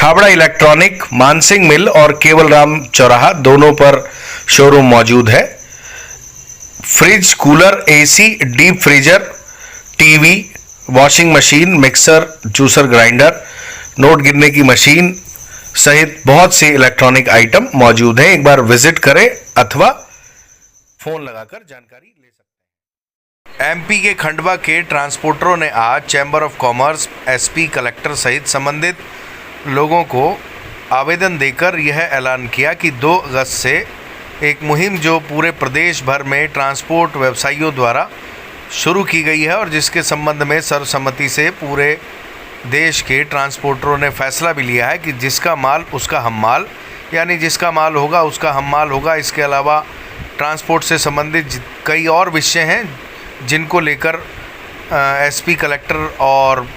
Chhabra electronic, Mansingh मिल और केवलराम चौराहा दोनों पर शोरूम मौजूद है। Fridge, cooler, AC, deep freezer, TV, washing machine, mixer, juicer, grinder, note गिनने की मशीन सहित बहुत सी इलेक्ट्रॉनिक आइटम मौजूद हैं। एक बार विजिट करें अथवा फोन लगाकर जानकारी ले सकते हैं। एमपी के खंडवा के ट्रांसपोर्टरों ने आज chamber of commerce, SP, collector सहित संबंधित लोगों को आवेदन देकर यह ऐलान किया कि 2 अगस्त से एक मुहिम जो पूरे प्रदेश भर में ट्रांसपोर्ट व्यवसायियों द्वारा शुरू की गई है और जिसके संबंध में सर्वसम्मति से पूरे देश के ट्रांसपोर्टरों ने फैसला भी लिया है कि जिसका माल उसका हम माल, यानी जिसका माल होगा उसका हम माल होगा। इसके अलावा ट्रांसपोर्ट से संबंधित कई और विषय हैं जिनको लेकर एसपी, कलेक्टर और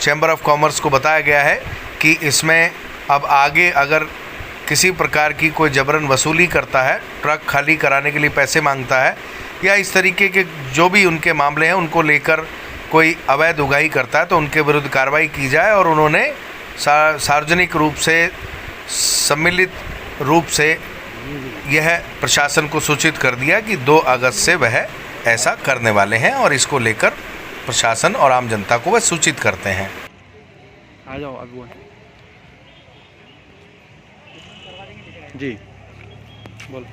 चैम्बर ऑफ कॉमर्स को बताया गया है कि इसमें अब आगे अगर किसी प्रकार की कोई जबरन वसूली करता है, ट्रक खाली कराने के लिए पैसे मांगता है या इस तरीके के जो भी उनके मामले हैं उनको लेकर कोई अवैध उगाही करता है तो उनके विरुद्ध कार्रवाई की जाए। और उन्होंने सार्वजनिक रूप से, सम्मिलित रूप से यह प्रशासन को सूचित कर दिया कि 2 अगस्त से वह ऐसा करने वाले हैं और इसको लेकर प्रशासन और आम जनता को वह सूचित करते हैं। आ जाओ अगुआ जी, बोल।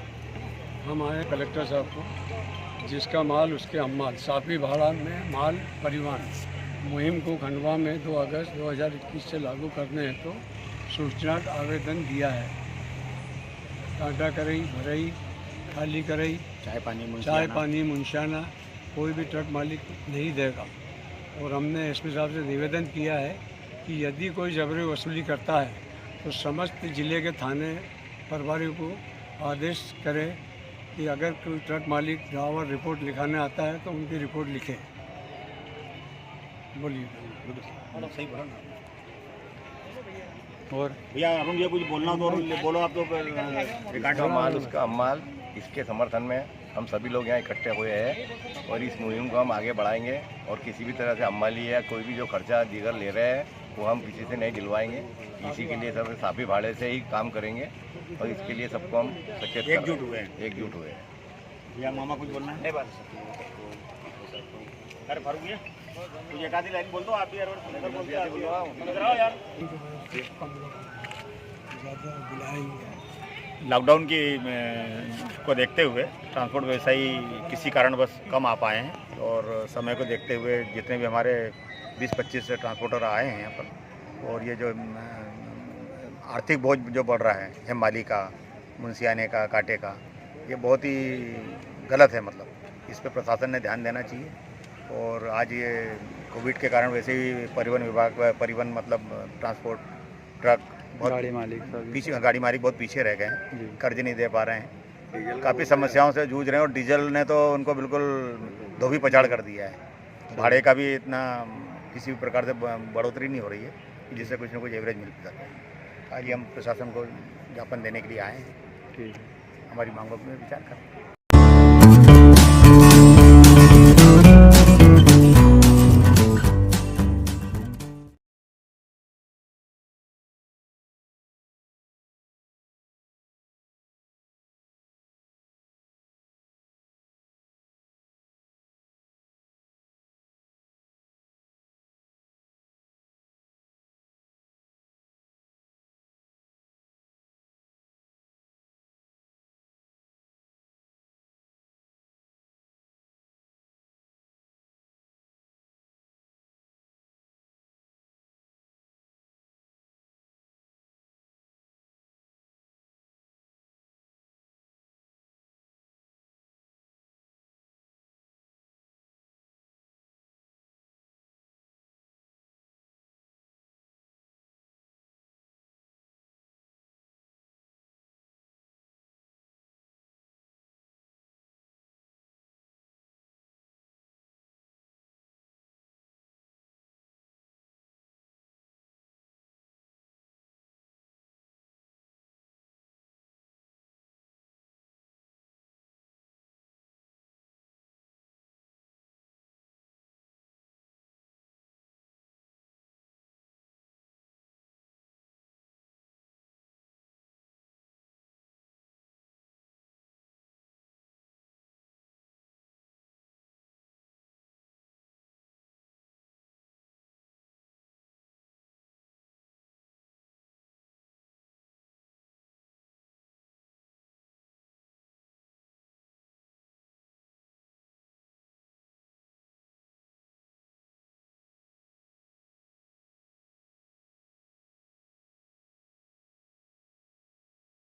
हम आए कलेक्टर साहब को, जिसका माल उसके हम माल, साफी भाड़ा में माल परिवहन मुहिम को खंडवा में 2 अगस्त 2021 से लागू करने हेतु सूचना का आवेदन दिया है। टाटा करई, भरई, खाली करई, चाय पानी मुंशियाना कोई भी ट्रक मालिक नहीं देगा। और हमने एसपी साहब से निवेदन किया है कि यदि कोई जबरी वसूली करता है तो समस्त जिले के थाने प्रभारी को आदेश करे कि अगर कोई ट्रक मालिक ड्राइवर रिपोर्ट लिखाने आता है तो उनकी रिपोर्ट लिखे। बोलिए। सही बोला ना। और भैया अरुण जी कुछ बोलना हो तो बोलो आप। तो रिकॉर्ड का माल उसका हम माल, इसके समर्थन में हम सभी लोग यहाँ इकट्ठे हुए हैं और इस मुहिम को हम आगे बढ़ाएंगे। और किसी भी तरह से हमाली या कोई भी जो खर्चा दीगर ले रहे हैं वो हम किसी से नहीं दिलवाएंगे। इसी के लिए सब साफी भाड़े से ही काम करेंगे और इसके लिए सबको हम सचेत एकजुट हुए हैं। भैया मामा कुछ बोलना है? अरे फारूक भैया कुछ एक आधी लाइन बोल दो आप भी यार। लॉकडाउन की को देखते हुए ट्रांसपोर्ट व्यवसायी किसी कारणवश कम आ पाए हैं और समय को देखते हुए जितने भी हमारे 20-25 ट्रांसपोर्टर आए हैं यहाँ पर, और ये जो आर्थिक बोझ जो बढ़ रहा है हेमाली का, मुंशियाने का, कांटे का, ये बहुत ही गलत है। मतलब इस पर प्रशासन ने ध्यान देना चाहिए। और आज ये कोविड के कारण वैसे ही परिवहन मतलब ट्रांसपोर्ट, ट्रक बहुत गाड़ी मालिक पीछे, गाड़ी मालिक बहुत पीछे रह गए हैं, कर्ज नहीं दे पा रहे हैं, काफ़ी समस्याओं से जूझ रहे हैं। और डीजल ने तो उनको बिल्कुल धोबी पछाड़ कर दिया है। भाड़े का भी इतना किसी भी प्रकार से बढ़ोतरी नहीं हो रही है जिससे कुछ न कुछ एवरेज मिल सकता है। आज हम प्रशासन को ज्ञापन देने के लिए आए हैं, हमारी मांगों में विचार करें।